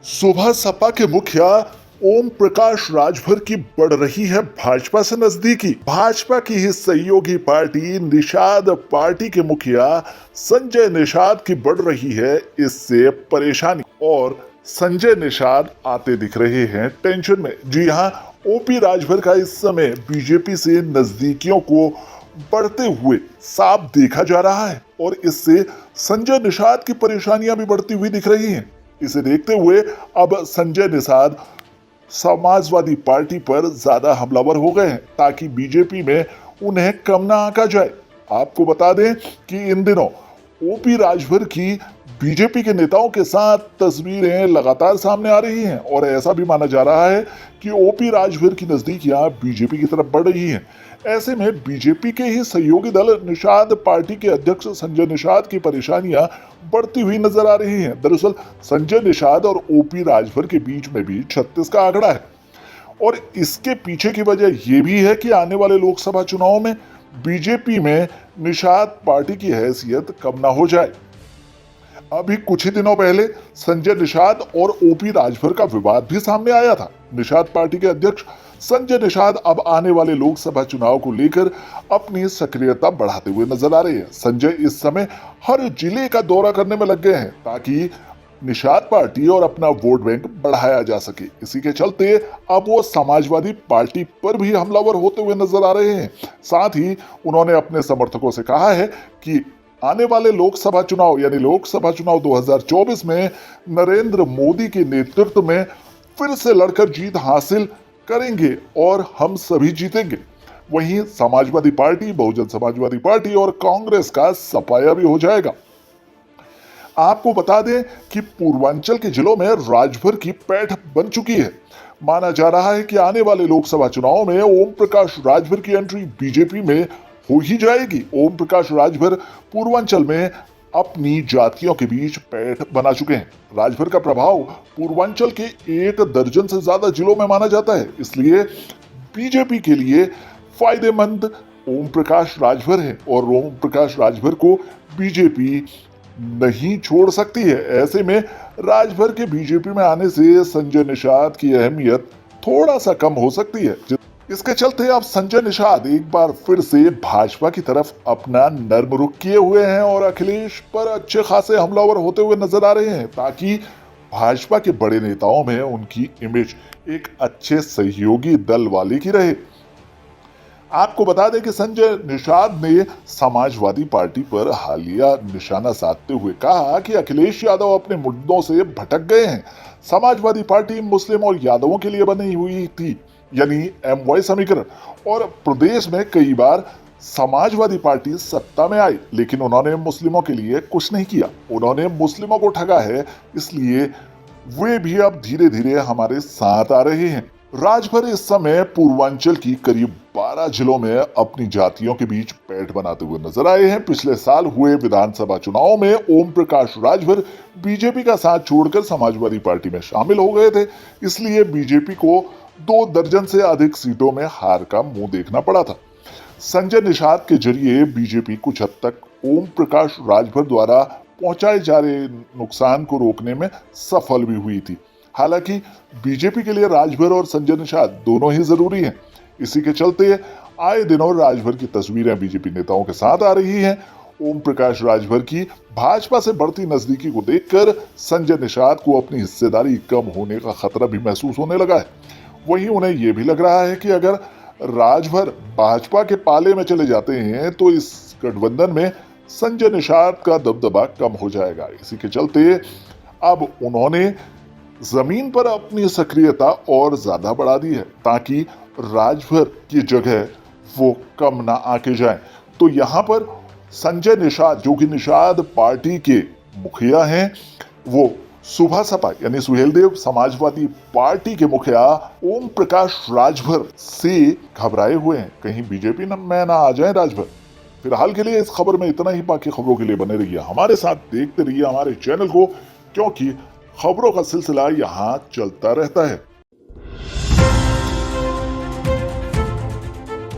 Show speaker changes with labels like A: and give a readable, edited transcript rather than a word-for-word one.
A: सुबह सपा के मुखिया ओम प्रकाश राजभर की बढ़ रही है भाजपा से नजदीकी। भाजपा की ही सहयोगी पार्टी निषाद पार्टी के मुखिया संजय निषाद की बढ़ रही है इससे परेशानी, और संजय निषाद आते दिख रहे हैं टेंशन में। जी हां, ओपी राजभर का इस समय बीजेपी से नजदीकियों को बढ़ते हुए साफ देखा जा रहा है और इससे संजय निषाद की परेशानियां भी बढ़ती हुई दिख रही हैं। इसे देखते हुए अब संजय निषाद समाजवादी पार्टी पर ज्यादा हमलावर हो गए हैं ताकि बीजेपी में उन्हें कम ना आंका जाए। आपको बता दें कि इन दिनों ओपी राजभर की बीजेपी के नेताओं के साथ तस्वीरें लगातार सामने आ रही हैं और ऐसा भी माना जा रहा है कि ओपी राजभर की नजदीकियां बीजेपी की तरफ बढ़ रही हैं। ऐसे में बीजेपी के ही सहयोगी दल निषाद पार्टी के अध्यक्ष संजय निषाद की परेशानियां बढ़ती हुई नजर आ रही हैं। दरअसल संजय निषाद और ओपी राजभर के बीच में भी 36 का आंकड़ा है और इसके पीछे की वजह यह भी है कि आने वाले लोकसभा चुनाव में बीजेपी में निषाद पार्टी की हैसियत कम ना हो जाए। अभी कुछ ही दिनों पहले संजय निषाद और ओपी राजभर का विवाद भी सामने आया था। निषाद पार्टी के अध्यक्ष संजय निषाद अब आने वाले लोकसभा चुनाव को लेकर अपनी सक्रियता बढ़ाते हुए नजर आ रहे हैं। संजय इस समय हर जिले का दौरा करने में लग गए हैं ताकि निषाद पार्टी और अपना वोट बैंक बढ़ाया जा सके। इसी के चलते अब वो समाजवादी पार्टी पर भी हमलावर होते हुए नजर आ रहे हैं। साथ ही उन्होंने अपने समर्थकों से कहा है कि आने वाले लोकसभा चुनाव यानी लोकसभा चुनाव 2024 में नरेंद्र मोदी के नेतृत्व में फिर से लड़कर जीत हासिल करेंगे और हम सभी जीतेंगे। वहीं समाजवादी पार्टी, बहुजन समाजवादी पार्टी और कांग्रेस का सफाया भी हो जाएगा। आपको बता दें कि पूर्वांचल के जिलों में राजभर की पैठ बन चुकी है। माना जा रहा है कि आने वाले लोकसभा चुनाव में ओम प्रकाश राजभर की एंट्री बीजेपी में हो ही जाएगी। ओम प्रकाश राजभर पूर्वांचल में अपनी जातियों के बीच पैठ बना चुके हैं। राजभर का प्रभाव पूर्वांचल के 1 दर्जन से ज्यादा जिलों में माना जाता है, इसलिए बीजेपी के लिए फायदेमंद ओम प्रकाश राजभर है और ओम प्रकाश राजभर को बीजेपी नहीं छोड़ सकती है। ऐसे में राजभर के बीजेपी में आने से संजय निषाद की अहमियत थोड़ा सा कम हो सकती है। इसके चलते अब संजय निषाद एक बार फिर से भाजपा की तरफ अपना नर्म रुख किए हुए हैं और अखिलेश पर अच्छे खासे हमलावर होते हुए नजर आ रहे हैं ताकि भाजपा के बड़े नेताओं में उनकी इमेज एक अच्छे सहयोगी दल वाली की रहे। आपको बता दें कि संजय निषाद ने समाजवादी पार्टी पर हालिया निशाना साधते हुए कहा कि अखिलेश यादव अपने मुद्दों से भटक गए हैं। समाजवादी पार्टी मुस्लिम और यादवों के लिए बनी हुई थी, यानी MY समीकरण, और प्रदेश में कई बार समाजवादी पार्टी सत्ता में आई लेकिन उन्होंने मुस्लिमों के लिए कुछ नहीं किया। उन्होंने मुस्लिमों को ठगा है, इसलिए वे भी अब धीरे धीरे हमारे साथ आ रहे हैं। राजभर इस समय पूर्वांचल की करीब 12 जिलों में अपनी जातियों के बीच पैठ बनाते हुए नजर आए हैं। पिछले साल हुए विधानसभा चुनाव में ओम प्रकाश राजभर बीजेपी का साथ छोड़कर समाजवादी पार्टी में शामिल हो गए थे, इसलिए बीजेपी को 2 दर्जन से अधिक सीटों में हार का मुंह देखना पड़ा था। संजय निषाद के जरिए बीजेपी कुछ हद तक ओम प्रकाश राजभर द्वारा पहुंचाए जा रहे नुकसान को रोकने में सफल भी हुई थी। हालांकि बीजेपी के लिए राजभर और संजय निषाद दोनों ही जरूरी हैं। इसी के चलते आए दिनों राजभर की तस्वीरें बीजेपी नेताओं के साथ आ रही हैं। ओम प्रकाश राजभर की भाजपा से बढ़ती नजदीकी को देखकर संजय निषाद को अपनी हिस्सेदारी कम होने का खतरा भी महसूस होने लगा है। वहीं उन्हें यह भी लग रहा है कि अगर राजभर भाजपा के पाले में चले जाते हैं तो इस गठबंधन में संजय निषाद का दबदबा कम हो जाएगा। इसी के चलते अब उन्होंने जमीन पर अपनी सक्रियता और ज्यादा बढ़ा दी है ताकि राजभर की जगह वो कम ना आके जाए। तो यहाँ पर संजय निषाद, जो कि निषाद पार्टी के मुखिया हैं, वो सुबह सपा यानी सुहेलदेव समाजवादी पार्टी के मुखिया ओम प्रकाश राजभर से घबराए हुए हैं, कहीं बीजेपी में ना आ जाए राजभर। फिलहाल के लिए इस खबर में इतना ही। बाकी खबरों के लिए बने रहिए हमारे साथ, देखते रहिए हमारे चैनल को, क्योंकि खबरों का सिलसिला यहाँ चलता रहता है।